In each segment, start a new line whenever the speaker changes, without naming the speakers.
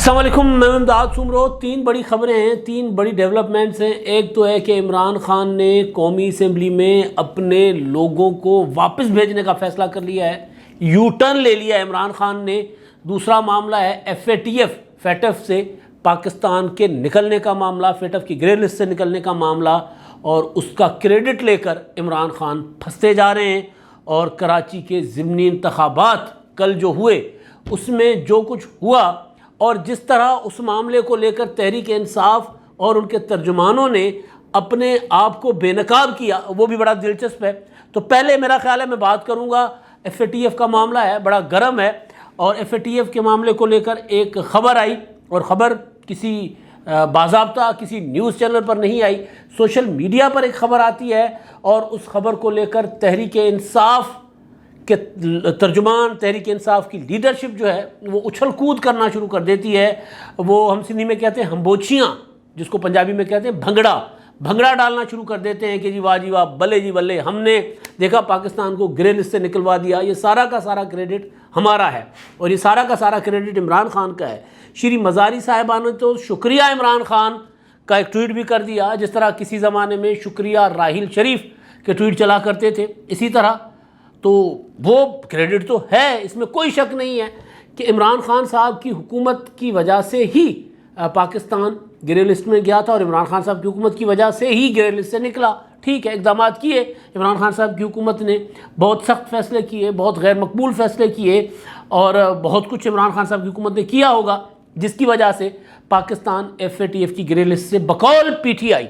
السلام علیکم، میں امداد سمرو۔ تین بڑی خبریں ہیں، تین بڑی ڈیولپمنٹس ہیں۔ ایک تو ہے کہ عمران خان نے قومی اسمبلی میں اپنے لوگوں کو واپس بھیجنے کا فیصلہ کر لیا ہے، یو ٹرن لے لیا ہے عمران خان نے۔ دوسرا معاملہ ہے فیٹف سے پاکستان کے نکلنے کا معاملہ، فیٹف کی گرے لسٹ سے نکلنے کا معاملہ، اور اس کا کریڈٹ لے کر عمران خان پھنستے جا رہے ہیں۔ اور کراچی کے ضمنی انتخابات کل جو ہوئے، اس میں جو کچھ ہوا اور جس طرح اس معاملے کو لے کر تحریک انصاف اور ان کے ترجمانوں نے اپنے آپ کو بے نقاب کیا، وہ بھی بڑا دلچسپ ہے۔ تو پہلے میرا خیال ہے میں بات کروں گا FATF کا معاملہ ہے، بڑا گرم ہے، اور FATF کے معاملے کو لے کر ایک خبر آئی، اور خبر کسی باضابطہ کسی نیوز چینل پر نہیں آئی، سوشل میڈیا پر ایک خبر آتی ہے، اور اس خبر کو لے کر تحریک انصاف کہ ترجمان، تحریک انصاف کی لیڈرشپ جو ہے وہ اچھل کود کرنا شروع کر دیتی ہے۔ وہ ہم سندھی میں کہتے ہیں ہمبوچیاں، جس کو پنجابی میں کہتے ہیں بھنگڑا ڈالنا شروع کر دیتے ہیں کہ جی واہ بلے جی بلے، ہم نے دیکھا پاکستان کو گرے لسٹ سے نکلوا دیا، یہ سارا کا سارا کریڈٹ ہمارا ہے، اور یہ سارا کا سارا کریڈٹ عمران خان کا ہے۔ شری مزاری صاحبہ نے تو شکریہ عمران خان کا ایک ٹویٹ بھی کر دیا، جس طرح کسی زمانے میں شکریہ راحیل شریف کے ٹویٹ چلا کرتے تھے، اسی طرح تو وہ کریڈٹ تو ہے، اس میں کوئی شک نہیں ہے کہ عمران خان صاحب کی حکومت کی وجہ سے ہی پاکستان گرے لسٹ میں گیا تھا، اور عمران خان صاحب کی حکومت کی وجہ سے ہی گرے لسٹ سے نکلا۔ ٹھیک ہے، اقدامات کیے عمران خان صاحب کی حکومت نے، بہت سخت فیصلے کیے، بہت غیر مقبول فیصلے کیے، اور بہت کچھ عمران خان صاحب کی حکومت نے کیا ہوگا، جس کی وجہ سے پاکستان FATF کی گرے لسٹ سے بقول PTI،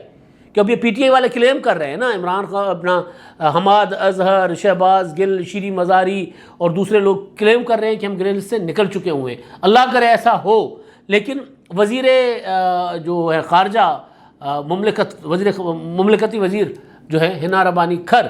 کہ اب یہ PTI والے کلیم کر رہے ہیں نا، عمران خان اپنا حماد اظہر، شہباز گل، شری مزاری اور دوسرے لوگ کلیم کر رہے ہیں کہ ہم گرے لسٹ سے نکل چکے ہوئے ہیں۔ اللہ کرے ایسا ہو، لیکن وزیر جو ہے خارجہ مملکتی وزیر جو ہے ہنا ربانی کھر،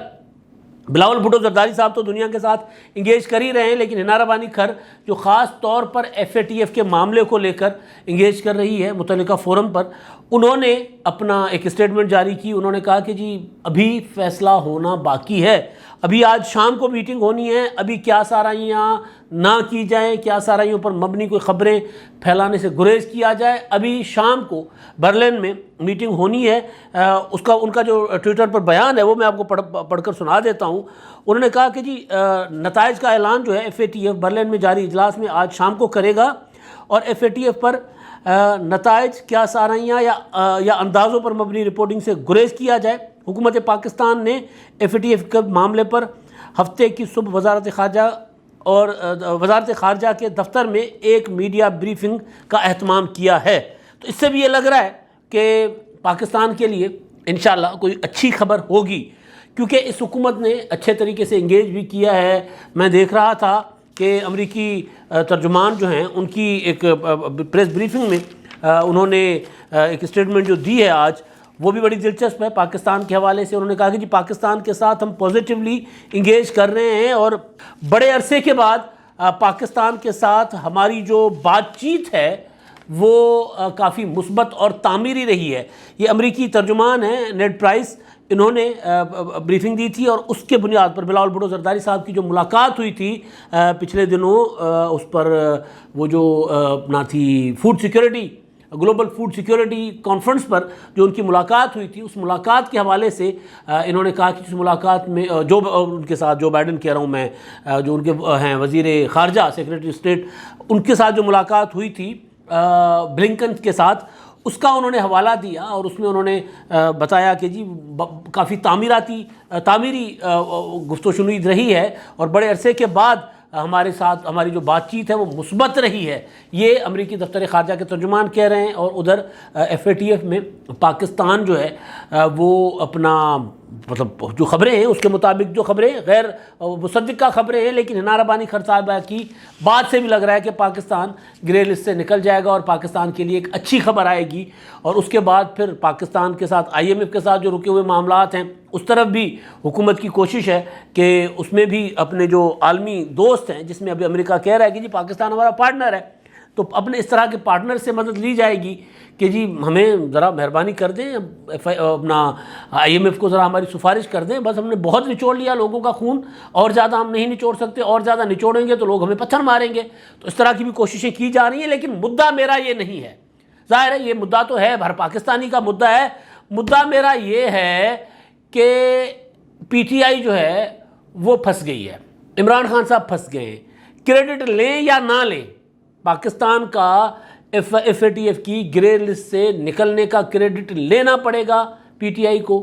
بلاول بھٹو زرداری صاحب تو دنیا کے ساتھ انگیج کر ہی رہے ہیں، لیکن ہنا ربانی کھر جو خاص طور پر FATF کے معاملے کو لے کر انگیج کر رہی ہے متعلقہ فورم پر، انہوں نے اپنا ایک اسٹیٹمنٹ جاری کی۔ انہوں نے کہا کہ جی ابھی فیصلہ ہونا باقی ہے، ابھی آج شام کو میٹنگ ہونی ہے، ابھی کیا سارائیاں نہ کی جائیں، کیا سارائیوں پر مبنی کوئی خبریں پھیلانے سے گریز کیا جائے، ابھی شام کو برلن میں میٹنگ ہونی ہے۔ ان کا جو ٹویٹر پر بیان ہے وہ میں آپ کو پڑھ کر سنا دیتا ہوں۔ انہوں نے کہا کہ جی نتائج کا اعلان جو ہے FATF برلن میں جاری اجلاس میں آج شام کو کرے گا، اور FATF پر نتائج، کیا سارائیاں یا اندازوں پر مبنی رپورٹنگ سے گریز کیا جائے۔ حکومت پاکستان نے FATF کے معاملے پر ہفتے کی صبح وزارت خارجہ کے دفتر میں ایک میڈیا بریفنگ کا اہتمام کیا ہے۔ تو اس سے بھی یہ لگ رہا ہے کہ پاکستان کے لیے انشاءاللہ کوئی اچھی خبر ہوگی، کیونکہ اس حکومت نے اچھے طریقے سے انگیج بھی کیا ہے۔ میں دیکھ رہا تھا کہ امریکی ترجمان جو ہیں ان کی ایک پریس بریفنگ میں انہوں نے ایک اسٹیٹمنٹ جو دی ہے آج، وہ بھی بڑی دلچسپ ہے پاکستان کے حوالے سے۔ انہوں نے کہا کہ جی پاکستان کے ساتھ ہم پازیٹیولی انگیج کر رہے ہیں، اور بڑے عرصے کے بعد پاکستان کے ساتھ ہماری جو بات چیت ہے وہ کافی مثبت اور تعمیری رہی ہے۔ یہ امریکی ترجمان ہیں نیڈ پرائس، انہوں نے بریفنگ دی تھی، اور اس کے بنیاد پر بلاول بھٹو زرداری صاحب کی جو ملاقات ہوئی تھی پچھلے دنوں، اس پر وہ جو اپنا تھی food security, global food security conference پر جو ان کی ملاقات ہوئی تھی، اس ملاقات کے حوالے سے انہوں نے کہا کہ اس ملاقات میں جو ان کے ساتھ جو بائیڈن کہہ رہا ہوں میں، جو ان کے ہیں وزیر خارجہ سیکریٹری اسٹیٹ، ان کے ساتھ جو ملاقات ہوئی تھی بلنکن کے ساتھ، اس کا انہوں نے حوالہ دیا، اور اس میں انہوں نے بتایا کہ جی کافی تعمیری گفت و شنید رہی ہے، اور بڑے عرصے کے بعد ہمارے ساتھ ہماری جو بات چیت ہے وہ مثبت رہی ہے۔ یہ امریکی دفتر خارجہ کے ترجمان کہہ رہے ہیں، اور ادھر FATF میں پاکستان جو ہے وہ اپنا مطلب جو خبریں ہیں اس کے مطابق، جو خبریں غیر مصدقہ خبریں ہیں، لیکن ہنا ربانی کھر صاحبہ کی بات سے بھی لگ رہا ہے کہ پاکستان گرے لسٹ سے نکل جائے گا، اور پاکستان کے لیے ایک اچھی خبر آئے گی۔ اور اس کے بعد پھر پاکستان کے ساتھ IMF کے ساتھ جو رکے ہوئے معاملات ہیں، اس طرف بھی حکومت کی کوشش ہے کہ اس میں بھی اپنے جو عالمی دوست ہیں، جس میں ابھی امریکہ کہہ رہا ہے کہ جی پاکستان ہمارا پارٹنر ہے، تو اپنے اس طرح کے پارٹنر سے مدد لی جائے گی کہ جی ہمیں ذرا مہربانی کر دیں، اپنا IMF کو ذرا ہماری سفارش کر دیں، بس ہم نے بہت نچوڑ لیا لوگوں کا خون، اور زیادہ ہم نہیں نچوڑ سکتے، اور زیادہ نچوڑیں گے تو لوگ ہمیں پتھر ماریں گے. تو اس طرح کی بھی کوششیں کی جا رہی ہیں، لیکن مدعا میرا یہ نہیں ہے. ظاہر ہے یہ مدعا تو ہے، ہر پاکستانی کا مدعا ہے. مدعا میرا یہ ہے کہ PTI جو ہے وہ پھنس گئی ہے، عمران خان صاحب پھنس گئے ہیں. کریڈٹ لیں یا نہ لیں، پاکستان کا FATF کی گرے لسٹ سے نکلنے کا کریڈٹ لینا پڑے گا PTI کو،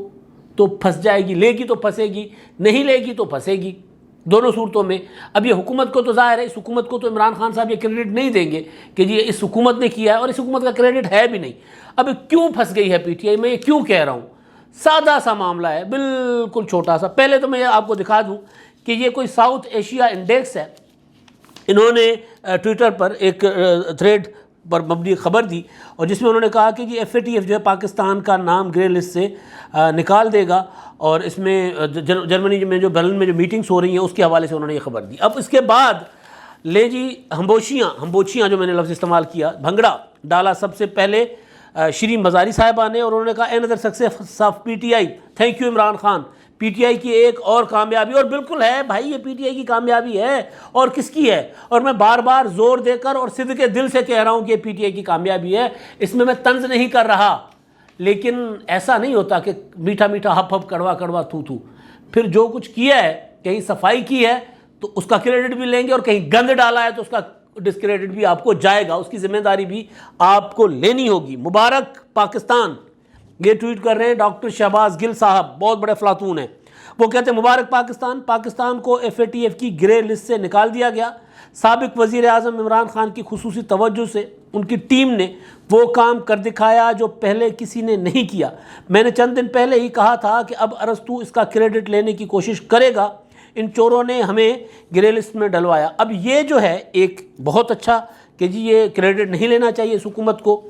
تو پھنس جائے گی. لے گی تو پھنسے گی، نہیں لے گی تو پھنسے گی، دونوں صورتوں میں. اب یہ حکومت کو تو ظاہر ہے، اس حکومت کو تو عمران خان صاحب یہ کریڈٹ نہیں دیں گے کہ جی اس حکومت نے کیا ہے، اور اس حکومت کا کریڈٹ ہے بھی نہیں. اب کیوں پھنس گئی ہے PTI، میں یہ کیوں کہہ رہا ہوں؟ سادہ سا معاملہ ہے، بالکل چھوٹا سا. پہلے تو میں آپ کو دکھا دوں کہ یہ کوئی ساؤتھ ایشیا انڈیکس ہے. انہوں نے ٹویٹر پر ایک تھریڈ پر مبنی خبر دی، اور جس میں انہوں نے کہا کہ جی FATF جو ہے پاکستان کا نام گرے لسٹ سے نکال دے گا، اور اس میں جرمنی میں جو برلن میں جو میٹنگز ہو رہی ہیں اس کے حوالے سے انہوں نے یہ خبر دی. اب اس کے بعد لے جی ہمبوچیاں جو میں نے لفظ استعمال کیا، بھنگڑا ڈالا سب سے پہلے شری مزاری صاحبہ نے، اور انہوں نے کہا another success of PTI، thank you Imran Khan. PTI کی ایک اور کامیابی، اور بالکل ہے بھائی یہ PTI کی کامیابی ہے، اور کس کی ہے؟ اور میں بار بار زور دے کر اور صدق کے دل سے کہہ رہا ہوں کہ PTI کی کامیابی ہے، اس میں طنز نہیں کر رہا. لیکن ایسا نہیں ہوتا کہ میٹھا میٹھا ہپ ہپ کڑوا کڑوا تھو تھو. پھر جو کچھ کیا ہے، کہیں صفائی کی ہے تو اس کا کریڈٹ بھی لیں گے، اور کہیں گند ڈالا ہے تو اس کا ڈسکریڈٹ بھی آپ کو جائے گا، اس کی ذمہ داری بھی آپ کو لینی ہوگی. مبارک پاکستان، یہ ٹویٹ کر رہے ہیں ڈاکٹر شہباز گل صاحب، بہت بڑے افلاطون ہیں. وہ کہتے ہیں مبارک پاکستان کو FATF کی گرے لسٹ سے نکال دیا گیا. سابق وزیر اعظم عمران خان کی خصوصی توجہ سے ان کی ٹیم نے وہ کام کر دکھایا جو پہلے کسی نے نہیں کیا. میں نے چند دن پہلے ہی کہا تھا کہ اب ارسطو اس کا کریڈٹ لینے کی کوشش کرے گا، ان چوروں نے ہمیں گرے لسٹ میں ڈلوایا. اب یہ جو ہے ایک بہت اچھا کہ جی یہ کریڈٹ نہیں لینا چاہیے اس حکومت کو.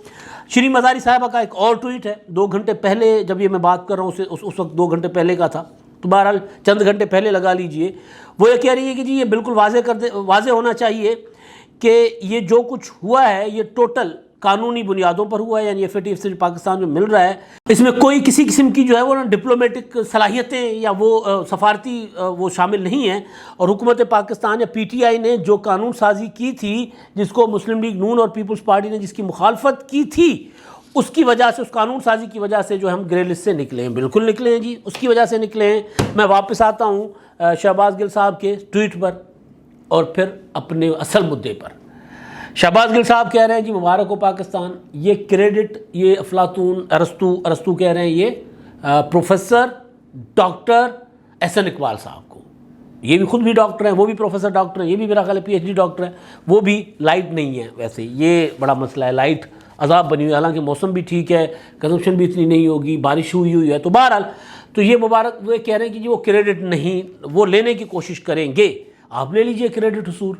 شری مزاری صاحبہ کا ایک اور ٹویٹ ہے 2 گھنٹے پہلے، جب یہ میں بات کر رہا ہوں اس وقت 2 گھنٹے پہلے کا تھا، تو بہرحال چند گھنٹے پہلے لگا لیجئے. وہ یہ کہہ رہی ہے کہ جی یہ بالکل واضح ہونا چاہیے کہ یہ جو کچھ ہوا ہے یہ ٹوٹل قانونی بنیادوں پر ہوا ہے. یعنی FATF سے پاکستان جو مل رہا ہے اس میں کوئی کسی قسم کی جو ہے وہ ڈپلومیٹک صلاحیتیں یا وہ سفارتی وہ شامل نہیں ہیں. اور حکومت پاکستان یا PTI نے جو قانون سازی کی تھی، جس کو مسلم لیگ نون اور پیپلز پارٹی نے جس کی مخالفت کی تھی، اس کی وجہ سے، اس قانون سازی کی وجہ سے جو ہم گرے لسٹ سے نکلے ہیں. بالکل نکلے ہیں جی، اس کی وجہ سے نکلے ہیں. میں واپس آتا ہوں شہباز گل صاحب کے ٹویٹ پر اور پھر اپنے اصل مدعے پر. شہباز گل صاحب کہہ رہے ہیں جی مبارک ہو پاکستان، یہ کریڈٹ یہ افلاطون ارسطو کہہ رہے ہیں یہ پروفیسر ڈاکٹر احسن اقبال صاحب کو. یہ بھی خود بھی ڈاکٹر ہیں، وہ بھی پروفیسر ڈاکٹر ہیں، یہ بھی میرا خیال ہے PhD ڈاکٹر ہیں. وہ بھی لائٹ نہیں ہے، ویسے یہ بڑا مسئلہ ہے، لائٹ عذاب بنی ہوئی ہے. حالانکہ موسم بھی ٹھیک ہے، کنزمپشن بھی اتنی نہیں ہوگی، بارش ہوئی ہے. تو بہرحال تو یہ مبارک وہ کہہ رہے ہیں کہ جی وہ کریڈٹ نہیں، وہ لینے کی کوشش کریں گے. آپ لے لیجئے کریڈٹ حصول،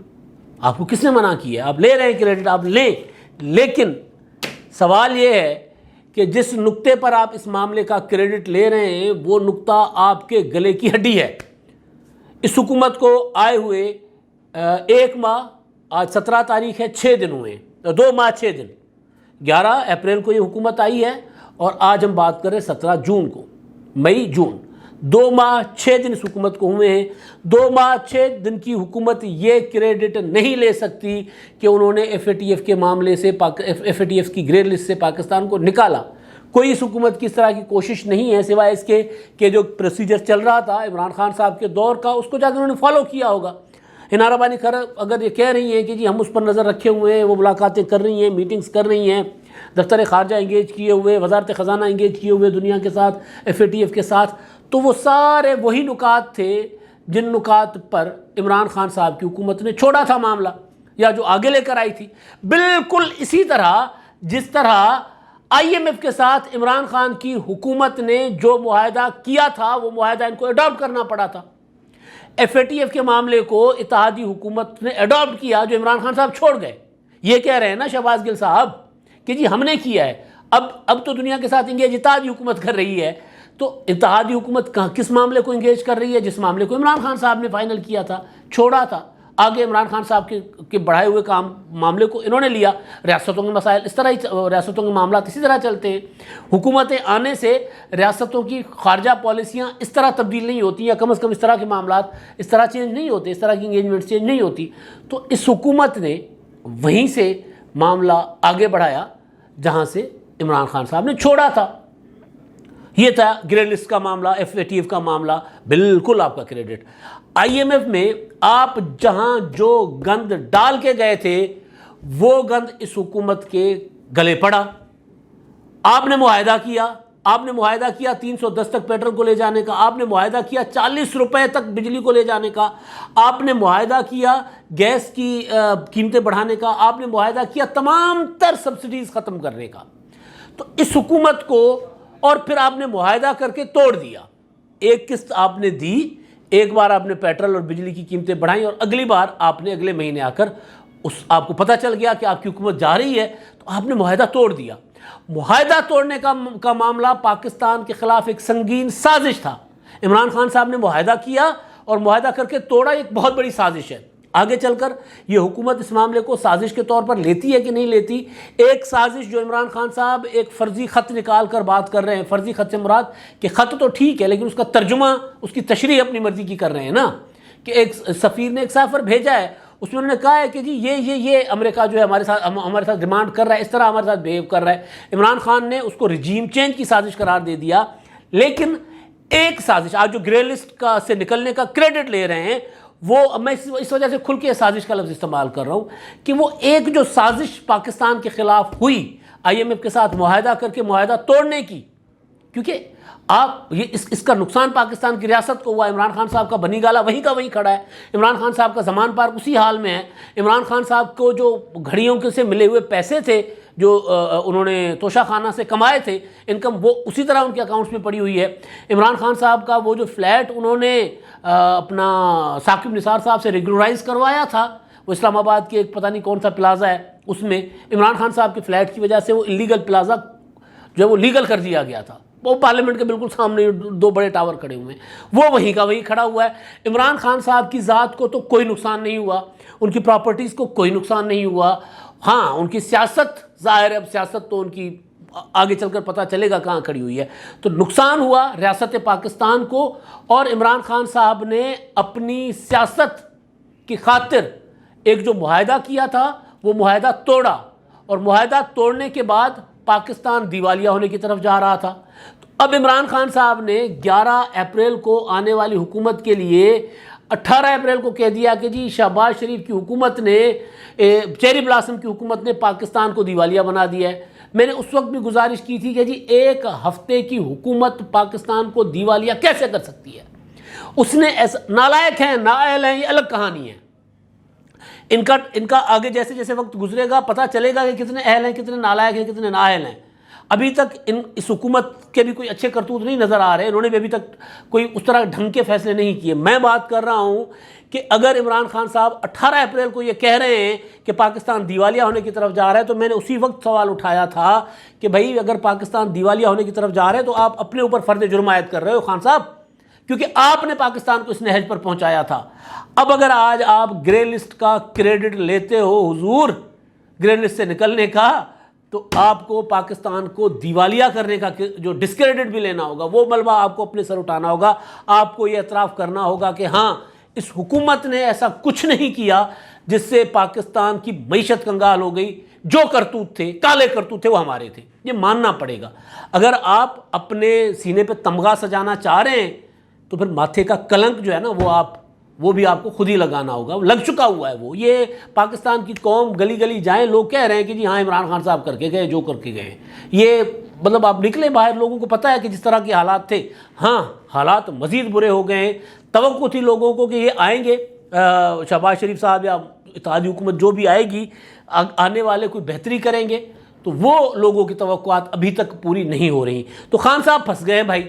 آپ کو کس نے منع کیا ہے؟ آپ لے رہے ہیں کریڈٹ، آپ لیں. لیکن سوال یہ ہے کہ جس نقطے پر آپ اس معاملے کا کریڈٹ لے رہے ہیں وہ نقطہ آپ کے گلے کی ہڈی ہے. اس حکومت کو آئے ہوئے 1 ماہ، آج 17 تاریخ ہے، 6 دن ہوئے ہیں، 2 ماہ 6 دن. 11 اپریل کو یہ حکومت آئی ہے، اور آج ہم بات کر رہے ہیں 17 جون کو، مئی جون. 2 ماہ 6 دن اس حکومت کو ہوئے ہیں. 2 ماہ 6 دن کی حکومت یہ کریڈٹ نہیں لے سکتی کہ انہوں نے FATF کے معاملے سے FATF کی گرے لسٹ سے پاکستان کو نکالا. کوئی اس حکومت کی اس طرح کی کوشش نہیں ہے سوائے اس کے کہ جو پروسیجر چل رہا تھا عمران خان صاحب کے دور کا، اس کو جا کے انہوں نے فالو کیا ہوگا. ہنارہ بانی خیر اگر یہ کہہ رہی ہیں کہ جی ہم اس پر نظر رکھے ہوئے ہیں، وہ ملاقاتیں کر رہی ہیں، میٹنگز کر رہی ہیں، دفتر خارجہ انگیج کیے ہوئے، وزارت خزانہ انگیج کیے ہوئے دنیا کے ساتھ، FATF کے ساتھ، تو وہ سارے وہی نکات تھے جن نکات پر عمران خان صاحب کی حکومت نے چھوڑا تھا معاملہ، یا جو آگے لے کر آئی تھی. بالکل اسی طرح جس طرح IMF کے ساتھ عمران خان کی حکومت نے جو معاہدہ کیا تھا، وہ معاہدہ ان کو اڈاپٹ کرنا پڑا تھا. FATF کے معاملے کو اتحادی حکومت نے اڈاپٹ کیا، جو عمران خان صاحب چھوڑ گئے. یہ کہہ رہے ہیں نا شہباز گل صاحب کہ جی ہم نے کیا ہے. اب تو دنیا کے ساتھ انگیج اتحادی حکومت کر رہی ہے. تو اتحادی حکومت کس معاملے کو انگیج کر رہی ہے؟ جس معاملے کو عمران خان صاحب نے فائنل کیا تھا، چھوڑا تھا. آگے عمران خان صاحب کے بڑھائے ہوئے معاملے کو انہوں نے لیا. ریاستوں کے مسائل اس طرح ہی، ریاستوں کے معاملات اسی طرح چلتے ہیں. حکومتیں آنے سے ریاستوں کی خارجہ پالیسیاں اس طرح تبدیل نہیں ہوتی، یا کم از کم اس طرح کے معاملات اس طرح چینج نہیں ہوتے، اس طرح کی انگیجمنٹ چینج نہیں ہوتی. تو اس حکومت نے وہیں سے معاملہ آگے بڑھایا جہاں سے عمران خان صاحب نے چھوڑا تھا. یہ تھا گرے لسٹ کا معاملہ، FATF کا معاملہ. بالکل آپ کا کریڈٹ. IMF میں آپ جہاں جو گند ڈال کے گئے تھے وہ گند اس حکومت کے گلے پڑا. آپ نے معاہدہ کیا 310 تک پیٹرول کو لے جانے کا، آپ نے معاہدہ کیا 40 روپے تک بجلی کو لے جانے کا، آپ نے معاہدہ کیا گیس کی قیمتیں بڑھانے کا، آپ نے معاہدہ کیا تمام تر سبسڈیز ختم کرنے کا. تو اس حکومت کو اور پھر آپ نے معاہدہ کر کے توڑ دیا. ایک قسط آپ نے دی، ایک بار آپ نے پیٹرول اور بجلی کی قیمتیں بڑھائیں، اور اگلی بار آپ نے اگلے مہینے آ کر آپ کو پتہ چل گیا کہ آپ کی حکومت جا رہی ہے تو آپ نے معاہدہ توڑ دیا. معاہدہ توڑنے کا معاملہ پاکستان کے خلاف ایک سنگین سازش تھا. عمران خان صاحب نے معاہدہ کیا اور معاہدہ کر کے توڑا. ایک بہت بڑی سازش ہے. آگے چل کر یہ حکومت اس معاملے کو سازش کے طور پر لیتی ہے کہ نہیں لیتی. ایک سازش جو عمران خان صاحب ایک فرضی خط نکال کر بات کر رہے ہیں، فرضی خط سے مراد کہ خط تو ٹھیک ہے لیکن اس کا ترجمہ، اس کی تشریح اپنی مرضی کی کر رہے ہیں نا، کہ ایک سفیر نے ایک سافر بھیجا ہے، اس میں انہوں نے کہا ہے کہ جی یہ امریکہ جو ہے ہمارے ساتھ ڈیمانڈ کر رہا ہے، اس طرح ہمارے ساتھ بیہیو کر رہا ہے. عمران خان نے اس کو رجیم چینج کی سازش قرار دے دیا. لیکن ایک سازش آج جو گرے لسٹ سے نکلنے کا کریڈٹ لے رہے ہیں، وہ میں اس وجہ سے کھل کے سازش کا لفظ استعمال کر رہا ہوں کہ وہ ایک جو سازش پاکستان کے خلاف ہوئی IMF کے ساتھ معاہدہ کر کے معاہدہ توڑنے کی، کیونکہ آپ یہ اس کا نقصان پاکستان کی ریاست کو ہوا. عمران خان صاحب کا بنی گالا وہیں کا وہیں کھڑا ہے. عمران خان صاحب کا زمان پارک اسی حال میں ہے. عمران خان صاحب کو جو گھڑیوں کے سے ملے ہوئے پیسے تھے جو انہوں نے توشہ خانہ سے کمائے تھے، انکم، وہ اسی طرح ان کے اکاؤنٹس میں پڑی ہوئی ہے. عمران خان صاحب کا وہ جو فلیٹ انہوں نے اپنا ثاقب نثار صاحب سے ریگولرائز کروایا تھا، وہ اسلام آباد کے ایک پتہ نہیں کون سا پلازا ہے، اس میں عمران خان صاحب کے فلیٹ کی وجہ سے وہ انلیگل پلازا جو ہے وہ لیگل کر دیا گیا تھا. وہ پارلیمنٹ کے بالکل سامنے 2 بڑے ٹاور کھڑے ہوئے ہیں، وہ وہیں کا وہیں کھڑا ہوا ہے. عمران خان صاحب کی ذات کو تو کوئی نقصان نہیں ہوا، ان کی پراپرٹیز کو کوئی نقصان نہیں ہوا. ہاں ان کی سیاست، ظاہر ہے اب سیاست تو ان کی آگے چل کر پتہ چلے گا کہاں کھڑی ہوئی ہے. تو نقصان ہوا ریاست پاکستان کو، اور عمران خان صاحب نے اپنی سیاست کی خاطر ایک جو معاہدہ کیا تھا وہ معاہدہ توڑا، اور معاہدہ توڑنے کے بعد پاکستان دیوالیہ ہونے کی طرف جا رہا تھا. تو اب عمران خان صاحب نے 11 اپریل کو آنے والی حکومت کے لیے 18 اپریل کو کہہ دیا کہ جی شہباز شریف کی حکومت نے، چیری بلاسم کی حکومت نے پاکستان کو دیوالیہ بنا دیا ہے. میں نے اس وقت بھی گزارش کی تھی کہ جی ایک ہفتے کی حکومت پاکستان کو دیوالیہ کیسے کر سکتی ہے. اس نے ایسا، نالائق ہیں نااہل ہیں، یہ الگ کہانی ہے. ان کا آگے جیسے جیسے وقت گزرے گا پتہ چلے گا کہ کتنے اہل ہیں، کتنے نالائق ہیں، کتنے نااہل ہیں. ابھی تک اس حکومت کے بھی کوئی اچھے کرتوت نہیں نظر آ رہے. انہوں نے بھی ابھی تک کوئی اس طرح ڈھنگ کے فیصلے نہیں کیے. میں بات کر رہا ہوں کہ اگر عمران خان صاحب 18 اپریل کو یہ کہہ رہے ہیں کہ پاکستان دیوالیہ ہونے کی طرف جا رہا ہے، تو میں نے اسی وقت سوال اٹھایا تھا کہ بھائی اگر پاکستان دیوالیہ ہونے کی طرف جا رہے ہیں تو آپ اپنے اوپر فرض جرم عائد کر رہے ہو خان صاحب، کیونکہ آپ نے پاکستان کو اس نہج پر پہنچایا تھا. اب اگر آج آپ گرے لسٹ کا کریڈٹ لیتے ہو حضور، گرے لسٹ سے نکلنے کا، تو آپ کو پاکستان کو دیوالیہ کرنے کا جو ڈسکریڈٹ بھی لینا ہوگا، وہ ملبہ آپ کو اپنے سر اٹھانا ہوگا. آپ کو یہ اعتراف کرنا ہوگا کہ ہاں اس حکومت نے ایسا کچھ نہیں کیا جس سے پاکستان کی معیشت کنگال ہو گئی. جو کرتوت تھے، کالے کرتوت تھے، وہ ہمارے تھے. یہ ماننا پڑے گا. اگر آپ اپنے سینے پہ تمغہ سجانا چاہ رہے ہیں تو پھر ماتھے کا کلنک جو ہے نا وہ بھی آپ کو خود ہی لگانا ہوگا. لگ چکا ہوا ہے وہ. یہ پاکستان کی قوم گلی گلی جائیں، لوگ کہہ رہے ہیں کہ جی ہاں عمران خان صاحب کر کے گئے جو کر کے گئے. یہ مطلب آپ نکلے باہر، لوگوں کو پتہ ہے کہ جس طرح کے حالات تھے، ہاں حالات مزید برے ہو گئے ہیں. توقع تھی لوگوں کو کہ یہ آئیں گے، شہباز شریف صاحب یا اتحادی حکومت جو بھی آئے گی، آنے والے کوئی بہتری کریں گے، تو وہ لوگوں کی توقعات ابھی تک پوری نہیں ہو رہی. تو خان صاحب پھنس گئے بھائی.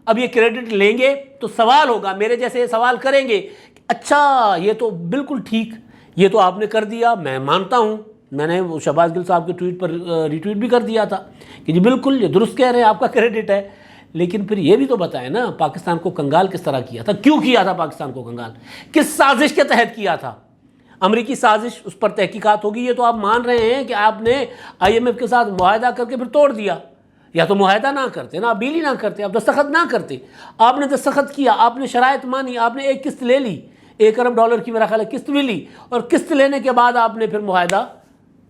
اب یہ کریڈٹ لیں گے تو سوال ہوگا، میرے جیسے یہ سوال کریں گے کہ اچھا یہ تو بالکل ٹھیک، یہ تو آپ نے کر دیا، میں مانتا ہوں. میں نے شہباز گل صاحب کے ٹویٹ پر ریٹویٹ بھی کر دیا تھا کہ جی بالکل یہ درست کہہ رہے ہیں، آپ کا کریڈٹ ہے. لیکن پھر یہ بھی تو بتائیں نا پاکستان کو کنگال کس طرح کیا تھا، کیوں کیا تھا پاکستان کو کنگال، کس سازش کے تحت کیا تھا. امریکی سازش، اس پر تحقیقات ہوگی. یہ تو آپ مان رہے ہیں کہ آپ نے IMF کے ساتھ معاہدہ کر کے پھر توڑ دیا. یا تو معاہدہ نہ کرتے نا، آپ ڈیل ہی نہ کرتے، آپ دستخط نہ کرتے. آپ نے دستخط کیا، آپ نے شرائط مانی، آپ نے ایک قسط لے لی، $1 ارب کی میرا خیال ہے قسط بھی لی، اور قسط لینے کے بعد آپ نے پھر معاہدہ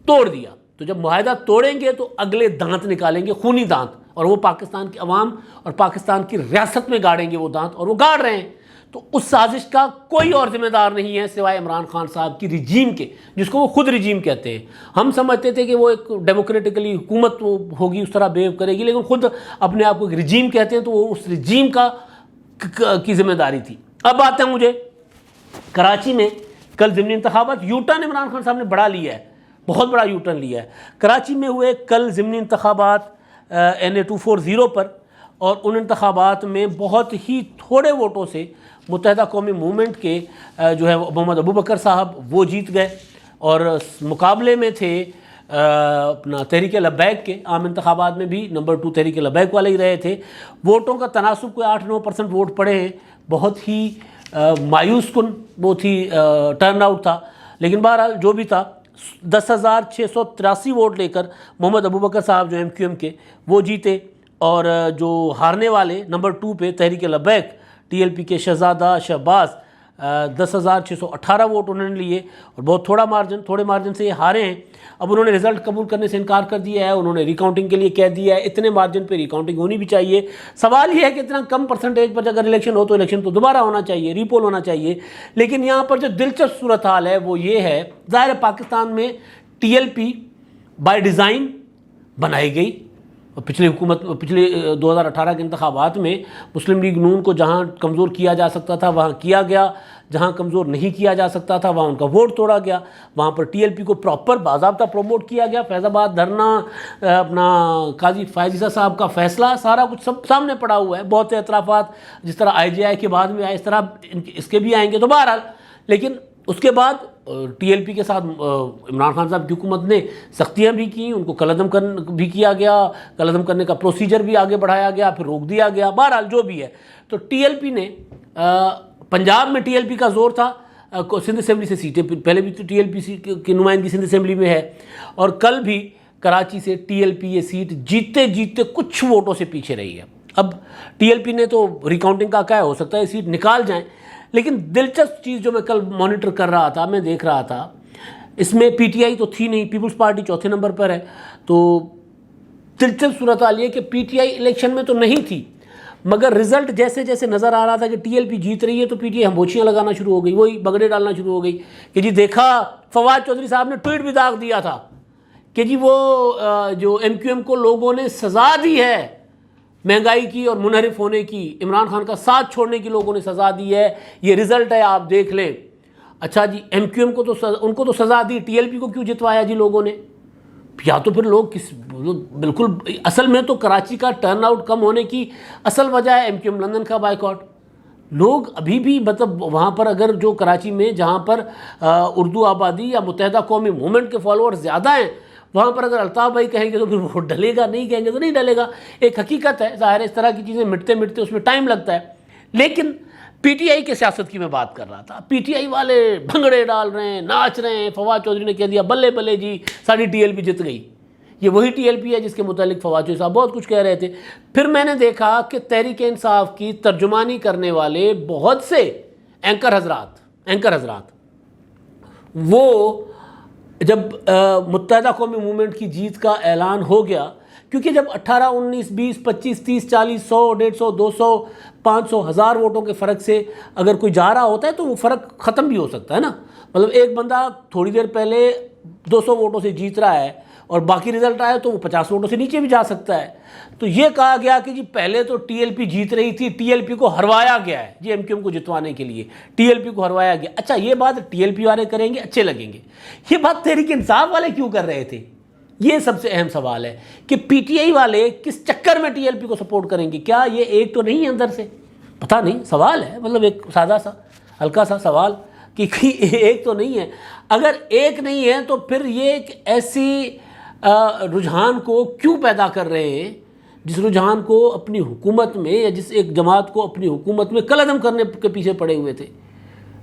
توڑ دیا. تو جب معاہدہ توڑیں گے تو اگلے دانت نکالیں گے، خونی دانت، اور وہ پاکستان کی عوام اور پاکستان کی ریاست میں گاڑیں گے وہ دانت، اور وہ گاڑ رہے ہیں. تو اس سازش کا کوئی اور ذمہ دار نہیں ہے سوائے عمران خان صاحب کی رجیم کے، جس کو وہ خود رجیم کہتے ہیں. ہم سمجھتے تھے کہ وہ ایک ڈیموکریٹکلی حکومت ہوگی، اس طرح بیہیو کرے گی، لیکن خود اپنے آپ کو ایک رجیم کہتے ہیں، تو وہ اس رجیم کی ذمہ داری تھی. اب آتے ہیں مجھے کراچی میں کل ضمنی انتخابات. یو ٹرن عمران خان صاحب نے بڑا لیا ہے، بہت بڑا یو ٹرن لیا ہے. کراچی میں ہوئے کل ضمنی انتخابات NA 240 پر، اور ان انتخابات میں بہت ہی تھوڑے ووٹوں سے متحدہ قومی موومنٹ کے جو ہے محمد ابو بکر صاحب وہ جیت گئے، اور مقابلے میں تھے اپنا تحریک لبیک کے. عام انتخابات میں بھی نمبر 2 تحریک لبیک والے ہی رہے تھے. ووٹوں کا تناسب کوئی 8-9% ووٹ پڑے ہیں، بہت ہی مایوس کن وہ تھی ٹرن آؤٹ تھا. لیکن بہرحال جو بھی تھا، 10,683 ووٹ لے کر محمد ابو بکر صاحب جو MQM کے وہ جیتے، اور جو ہارنے والے نمبر 2 پہ تحریک لبیک TLP کے شہزادہ شہباز 10,618 ووٹ انہوں نے لیے، اور بہت تھوڑے مارجن سے یہ ہارے ہیں. اب انہوں نے رزلٹ قبول کرنے سے انکار کر دیا ہے، انہوں نے ریکاؤنٹنگ کے لیے کہہ دیا ہے. اتنے مارجن پہ ریکاؤنٹنگ ہونی بھی چاہیے. سوال یہ ہے کہ اتنا کم پرسنٹیج پر اگر الیکشن ہو تو الیکشن تو دوبارہ ہونا چاہیے، ریپول ہونا چاہیے. لیکن یہاں پر جو دلچسپ صورتحال ہے وہ یہ ہے، ظاہر پاکستان میں TLP بائی ڈیزائن بنائی گئی. پچھلی 2018 کے انتخابات میں مسلم لیگ نون کو جہاں کمزور کیا جا سکتا تھا وہاں کیا گیا، جہاں کمزور نہیں کیا جا سکتا تھا وہاں ان کا ووٹ توڑا گیا. وہاں پر TLP کو پراپر باضابطہ پروموٹ کیا گیا. فیض آباد دھرنا، اپنا قاضی فائز عیسیٰ صاحب کا فیصلہ، سارا کچھ سب سامنے پڑا ہوا ہے. بہت سے اعترافات جس طرح IJI کے بعد میں آئے، اس طرح اس کے بھی آئیں گے. تو بہرحال لیکن اس کے بعد TLP کے ساتھ عمران خان صاحب کی حکومت نے سختیاں بھی کی، ان کو کلعدم بھی کیا گیا، کلعدم کرنے کا پروسیجر بھی آگے بڑھایا گیا، پھر روک دیا گیا. بہرحال جو بھی ہے، تو TLP نے پنجاب میں TLP کا زور تھا. سندھ اسمبلی سے سیٹیں پہلے بھی تو TLP کی نمائندگی سندھ اسمبلی میں ہے، اور کل بھی کراچی سے TLP یہ سیٹ جیتے کچھ ووٹوں سے پیچھے رہی ہے. اب TLP نے تو ریکاؤنٹنگ کا کیا ہو سکتا ہے یہ سیٹ نکال جائیں. لیکن دلچسپ چیز جو میں کل مانیٹر کر رہا تھا، میں دیکھ رہا تھا، اس میں PTI تو تھی نہیں، پیپلز پارٹی چوتھے نمبر پر ہے. تو دلچسپ صورتحال یہ کہ PTI الیکشن میں تو نہیں تھی، مگر رزلٹ جیسے جیسے نظر آ رہا تھا کہ TLP جیت رہی ہے تو PTI ہمبوچیاں لگانا شروع ہو گئی، وہی بگڑے ڈالنا شروع ہو گئی کہ جی دیکھا. فواد چودھری صاحب نے ٹویٹ بھی داغ دیا تھا کہ جی وہ جو MQM کو لوگوں نے سزا دی ہے مہنگائی کی اور منحرف ہونے کی، عمران خان کا ساتھ چھوڑنے کی لوگوں نے سزا دی ہے، یہ رزلٹ ہے آپ دیکھ لیں. اچھا جی MQM کو تو ان کو تو سزا دی، TLP کو کیوں جتوایا جی لوگوں نے؟ یا تو پھر لوگ بالکل اصل میں تو کراچی کا ٹرن آؤٹ کم ہونے کی اصل وجہ ہے MQM لندن کا بائیکاٹ. لوگ ابھی بھی مطلب وہاں پر اگر جو کراچی میں جہاں پر اردو آبادی یا متحدہ قومی موومنٹ کے فالوور زیادہ ہیں، وہاں پر اگر الطاف بھائی کہیں گے تو پھر ووٹ ڈلے گا، نہیں کہیں گے تو نہیں ڈلے گا. ایک حقیقت ہے، ظاہر ہے اس طرح کی چیزیں مٹتے اس میں ٹائم لگتا ہے. لیکن PTI کے سیاست کی میں بات کر رہا تھا. PTI والے بھنگڑے ڈال رہے ہیں، ناچ رہے ہیں. فواد چودھری نے کہہ دیا بلے بلے جی ساری TLP جت گئی. یہ وہی TLP ہے جس کے متعلق فواد چودھری صاحب بہت کچھ کہہ رہے تھے. پھر میں نے دیکھا کہ تحریک انصاف کی ترجمانی کرنے والے بہت سے اینکر حضرات وہ جب متحدہ قومی موومنٹ کی جیت کا اعلان ہو گیا، کیونکہ جب 18 19 20 25 30 40 100 150 200 500 1000 ووٹوں کے فرق سے اگر کوئی جا رہا ہوتا ہے تو وہ فرق ختم بھی ہو سکتا ہے نا. مطلب ایک بندہ تھوڑی دیر پہلے 200 ووٹوں سے جیت رہا ہے اور باقی رزلٹ آئے تو وہ 50 ووٹوں سے نیچے بھی جا سکتا ہے. تو یہ کہا گیا کہ جی پہلے تو TLP جیت رہی تھی، TLP کو ہروایا گیا ہے جی MQM کو جتوانے کے لیے TLP کو ہروایا گیا. اچھا یہ بات TLP والے کریں گے اچھے لگیں گے، یہ بات تحریک انصاف والے کیوں کر رہے تھے؟ یہ سب سے اہم سوال ہے کہ PTI والے کس چکر میں TLP کو سپورٹ کریں گے؟ کیا یہ ایک تو نہیں ہے اندر سے؟ پتہ نہیں، سوال ہے، مطلب ایک سادہ سا ہلکا سا سوال کہ ایک تو نہیں ہے. اگر ایک نہیں ہے تو پھر یہ ایک ایسی رجحان کو کیوں پیدا کر رہے ہیں جس رجحان کو اپنی حکومت میں یا جس ایک جماعت کو اپنی حکومت میں قلعدم کرنے کے پیچھے پڑے ہوئے تھے.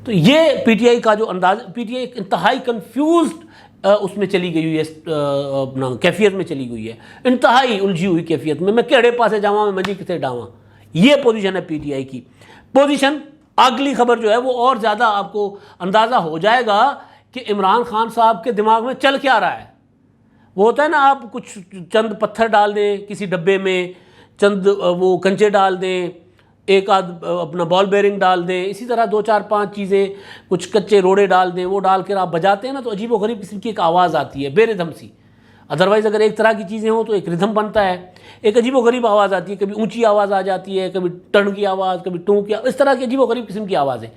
تو یہ پی ٹی آئی کا جو انداز، پی ٹی آئی ایک انتہائی کنفیوزڈ اس میں چلی گئی ہوئی ہے، کیفیت میں چلی گئی ہے، انتہائی الجھی ہوئی کیفیت میں کیڑے پاسے جاواں میں منجی کتے ڈاواں، یہ پوزیشن ہے پی ٹی آئی کی پوزیشن۔ اگلی خبر جو ہے وہ اور زیادہ آپ کو اندازہ ہو جائے گا کہ عمران خان صاحب کے دماغ میں چل کیا رہا ہے۔ وہ ہوتا ہے نا، آپ کچھ چند پتھر ڈال دیں کسی ڈبے میں، چند وہ کنچے ڈال دیں، ایک آدھ اپنا بال بیرنگ ڈال دیں، اسی طرح 2-4-5 چیزیں، کچھ کچے روڑے ڈال دیں، وہ ڈال کر آپ بجاتے ہیں نا تو عجیب و غریب قسم کی ایک آواز آتی ہے، بے ردھم سی۔ ادروائز اگر ایک طرح کی چیزیں ہوں تو ایک ردھم بنتا ہے، ایک عجیب و غریب آواز آتی ہے، کبھی اونچی آواز آ جاتی ہے، کبھی ٹن کی آواز، کبھی ٹوں کی آواز، اس طرح کی عجیب و غریب قسم کی آوازیں،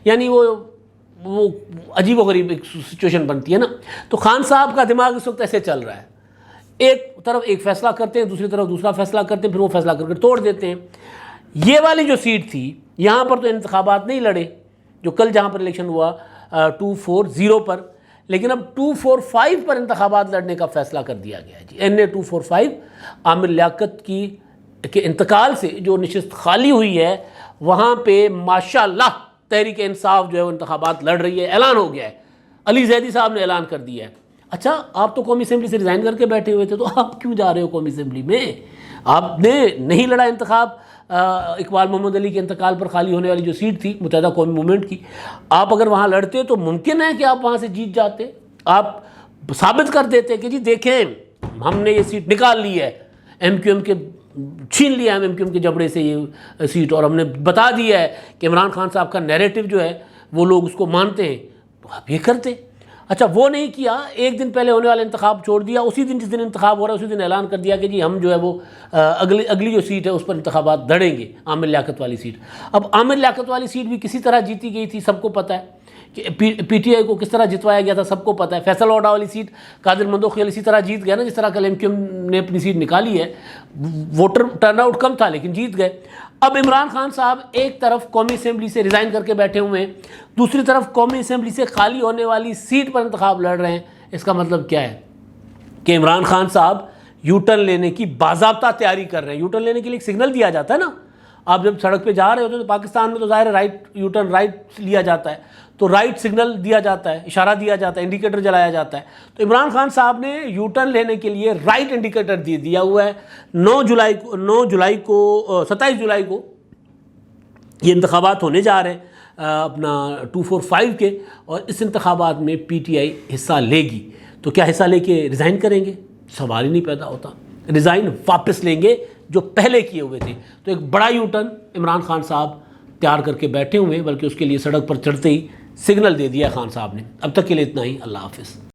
یعنی وہ عجیب و غریب ایک سچویشن بنتی ہے نا۔ تو خان صاحب کا دماغ اس وقت ایسے چل رہا ہے، ایک طرف ایک فیصلہ کرتے ہیں، دوسری طرف دوسرا فیصلہ کرتے ہیں، پھر وہ فیصلہ کر کے توڑ دیتے ہیں۔ یہ والی جو سیٹ تھی یہاں پر تو انتخابات نہیں لڑے، جو کل جہاں پر الیکشن ہوا 240 پر، لیکن اب 245 پر انتخابات لڑنے کا فیصلہ کر دیا گیا ہے جی۔ NA 245 عامر لیاقت کے انتقال سے جو نشست خالی ہوئی ہے وہاں پہ ماشاءاللہ تحریک انصاف جو ہے وہ انتخابات لڑ رہی ہے، اعلان ہو گیا ہے، علی زیدی صاحب نے اعلان کر دیا ہے۔ اچھا، آپ تو قومی اسمبلی سے ریزائن کر کے بیٹھے ہوئے تھے، تو آپ کیوں جا رہے ہو قومی اسمبلی میں؟ آپ نے نہیں لڑا انتخاب اقبال محمد علی کے انتقال پر خالی ہونے والی جو سیٹ تھی متحدہ قومی موومنٹ کی، آپ اگر وہاں لڑتے تو ممکن ہے کہ آپ وہاں سے جیت جاتے، آپ ثابت کر دیتے کہ جی دیکھیں ہم نے یہ سیٹ نکال لی ہے، MQM کے چھین لیا ہے MQM کے جبڑے سے یہ سیٹ، اور ہم نے بتا دیا ہے کہ عمران خان صاحب کا نیریٹو جو ہے وہ لوگ اس کو مانتے ہیں، تو آپ یہ کرتے۔ اچھا، وہ نہیں کیا، ایک دن پہلے ہونے والے انتخاب چھوڑ دیا، اسی دن جس دن انتخاب ہو رہا ہے اسی دن اعلان کر دیا کہ جی ہم جو ہے وہ اگلی جو سیٹ ہے اس پر انتخابات لڑیں گے، عامر لیاقت والی سیٹ۔ اب عامر لیاقت والی سیٹ بھی کسی طرح جیتی گئی تھی، سب کو پتہ ہے کہ پی ٹی آئی کو کس طرح جتوایا گیا تھا، سب کو پتہ ہے۔ فیصل اوڈا والی سیٹ قادر مندوخیل اسی طرح جیت گیا نا جس طرح کل MQM نے اپنی سیٹ نکالی ہے، ووٹر ٹرن آؤٹ کم تھا لیکن جیت گئے۔ اب عمران خان صاحب ایک طرف قومی اسمبلی سے ریزائن کر کے بیٹھے ہوئے ہیں، دوسری طرف قومی اسمبلی سے خالی ہونے والی سیٹ پر انتخاب لڑ رہے ہیں۔ اس کا مطلب کیا ہے کہ عمران خان صاحب یو ٹرن لینے کی باضابطہ تیاری کر رہے ہیں۔ یو ٹرن لینے کے لیے ایک سگنل دیا جاتا ہے نا، آپ جب سڑک پہ جا رہے ہوتے ہیں تو پاکستان میں تو ظاہر ہے رائٹ یو ٹرن رائٹ لیا جاتا ہے، تو رائٹ سگنل دیا جاتا ہے، اشارہ دیا جاتا ہے، انڈیکیٹر جلایا جاتا ہے۔ تو عمران خان صاحب نے یو ٹرن لینے کے لیے رائٹ انڈیکیٹر دیا ہوا ہے۔ 27 جولائی کو یہ انتخابات ہونے جا رہے ہیں اپنا 245 کے، اور اس انتخابات میں پی ٹی آئی حصہ لے گی۔ تو کیا حصہ لے کے ریزائن کریں گے؟ سوال ہی نہیں پیدا ہوتا۔ ریزائن واپس لیں گے جو پہلے کیے ہوئے تھے۔ تو ایک بڑا یو ٹرن عمران خان صاحب تیار کر کے بیٹھے ہوئے ہیں، بلکہ اس کے لیے سڑک پر چڑھتے ہی سگنل دے دیا خان صاحب نے۔ اب تک کے لیے اتنا ہی، اللہ حافظ۔